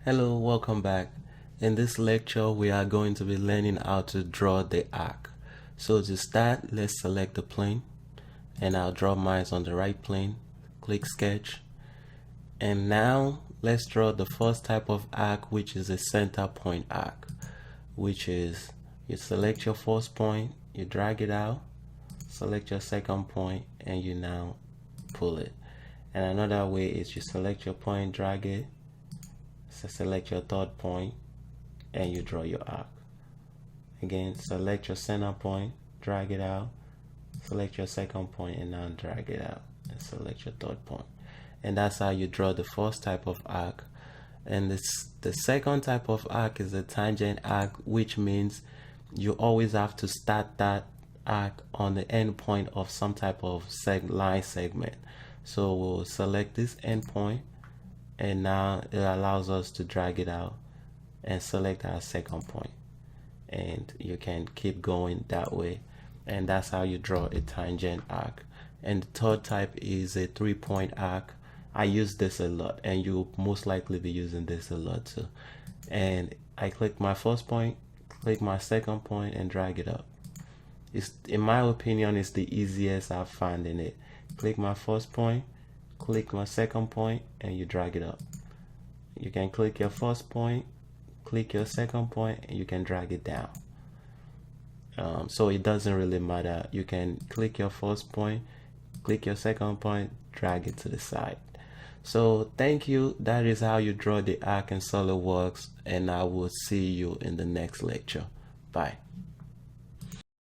Hello, welcome back. In this lecture, we are going to be learning how to draw the arc. So to start, let's select the plane, and I'll draw mine on the right plane. Click Sketch. And now, let's draw the first type of arc, which is a center point arc, which is you select your first point, you drag it out, select your second point, and you now pull it. And another way is you select your point, drag it, so select your third point, and you draw your arc. Again, select your center point, drag it out, select your second point, and now drag it out, and select your third point. And that's how you draw the first type of arc. And the second type of arc is a tangent arc, which means you always have to start that arc on the end point of some type of line segment. So we'll select this end point, and now it allows us to drag it out and select our second point, and you can keep going that way. And that's how you draw a tangent arc. And the third type is a 3-point arc. I use this a lot, and you'll most likely be using this a lot too. And I click my first point, click my second point, and drag it up. In my opinion, it's the easiest I've found in it. Click my first point, click my second point, and you drag it up. You can click your first point, click your second point, and you can drag it down. So it doesn't really matter. You can click your first point, click your second point, drag it to the side. So thank you. That is how you draw the arc in SolidWorks, and I will see you in the next lecture. Bye.